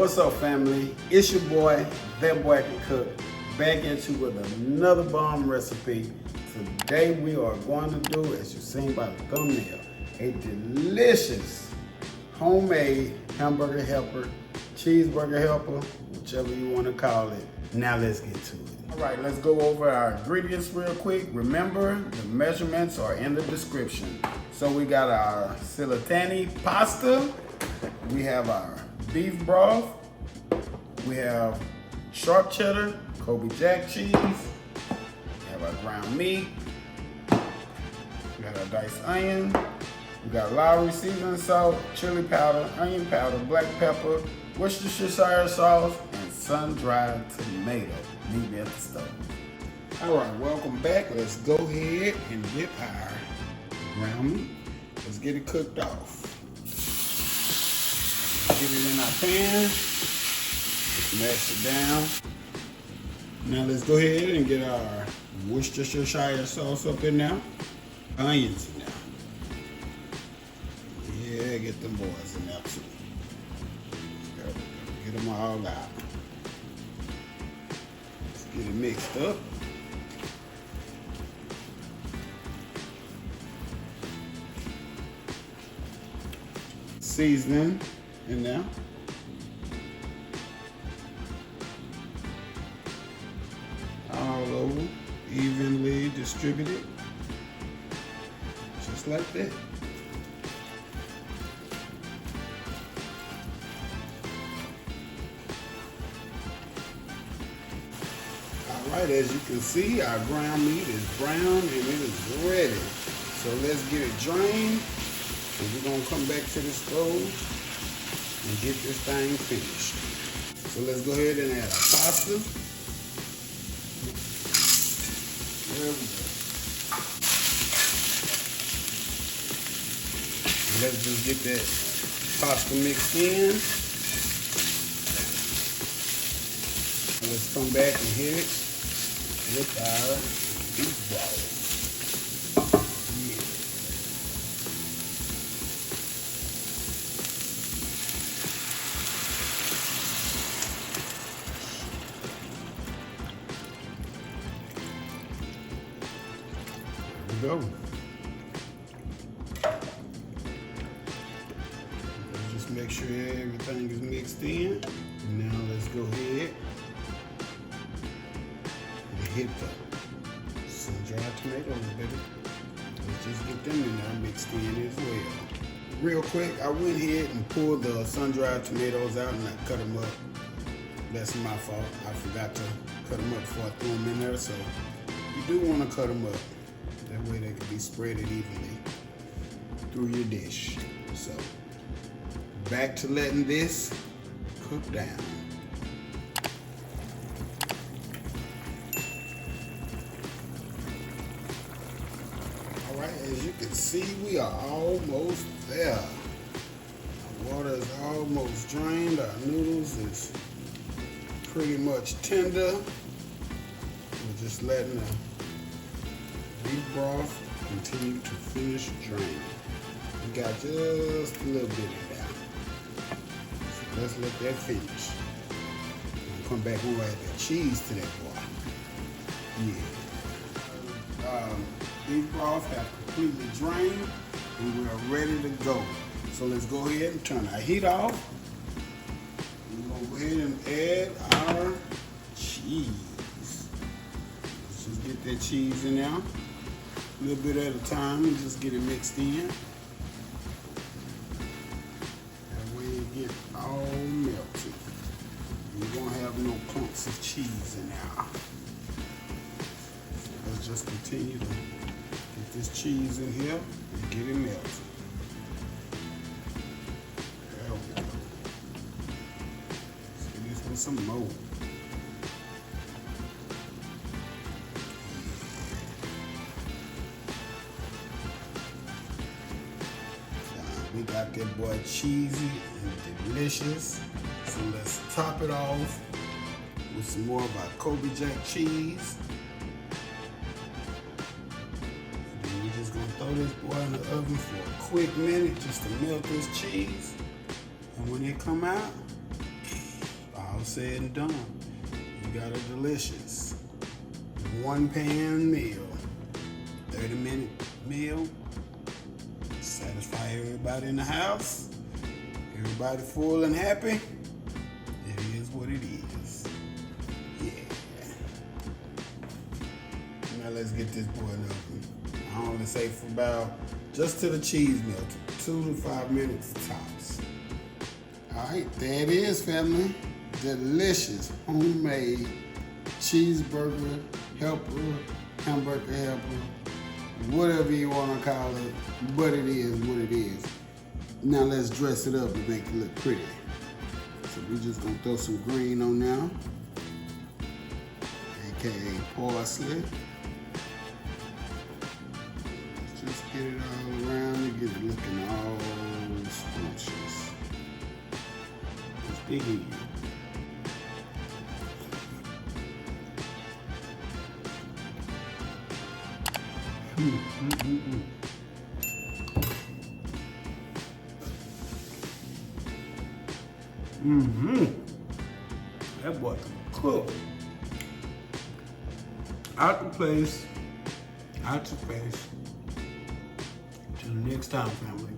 What's up, family? It's your boy, That Boy Can Cook, back at you with another bomb recipe. Today we are going to do, as you've seen by the thumbnail, a delicious homemade hamburger helper, cheeseburger helper, whichever you want to call it. Now let's get to it. All right, let's go over our ingredients real quick. Remember, the measurements are in the description. So we got our Cellentani pasta, we have our beef broth, we have sharp cheddar, Colby jack cheese, we have our ground meat, we got our diced onion, we got lawry seasoning salt, chili powder, onion powder, black pepper, Worcestershire sauce, and sun-dried tomato. Meet me at the stove. All right, welcome back. Let's go ahead and get our ground meat. Let's get it cooked off. Get it in our pan, mash it down. Now let's go ahead and get our Worcestershire sauce up in there. Onions in there. Yeah, get them boys in there too. Get them all out. Let's get it mixed up. Seasoning in there. All over, evenly distributed. Just like that. Alright, as you can see, our ground meat is brown and it is ready. So let's get it drained. And we're going to come back to the stove and get this thing finished. So let's go ahead and add our pasta. There we go. And let's just get that pasta mixed in. And let's come back and hit it with our beef broth. Go. Just make sure everything is mixed in. Now let's go ahead and hit the sun-dried tomatoes, baby. Let's just get them in there mixed in as well. Real quick, I went ahead and pulled the sun-dried tomatoes out and I cut them up. That's my fault. I forgot to cut them up before I threw them in there, so you do want to cut them up. That way they can be spread evenly through your dish. So, back to letting this cook down. All right, as you can see, we are almost there. Our water is almost drained. Our noodles is pretty much tender. We're just letting the beef broth continue to finish draining. We got just a little bit in there. So let's let that finish. We'll come back and add that cheese to that boy. Yeah. Beef broth have completely drained and we're ready to go. So let's go ahead and turn our heat off. We're gonna go ahead and add our cheese. Let's just get that cheese in there. A little bit at a time and just get it mixed in. That way it get all melted. You won't have no clumps of cheese in there. So let's just continue to get this cheese in here and get it melted. There we go. Let's get this with some more. We got that boy cheesy and delicious. So let's top it off with some more of our Colby jack cheese. And then we're just gonna throw this boy in the oven for a quick minute just to melt this cheese. And when it come out, all said and done, you got a delicious 1-pan meal, 30-minute meal. Satisfy everybody in the house. Everybody full and happy. It is what it is. Yeah. Now let's get this boy open. I only say for about, just to the cheese melt, 2 to 5 minutes tops. All right, there it is, family. Delicious homemade cheeseburger helper, hamburger helper, whatever you want to call it, but it is what it is. Now let's dress it up and make it look pretty. So we're just gonna throw some green on now, aka parsley. Let's just get it all around and get it looking all scrumptious. Let's dig in. That boy can cook. Out the place, out your face. Till the next time, family.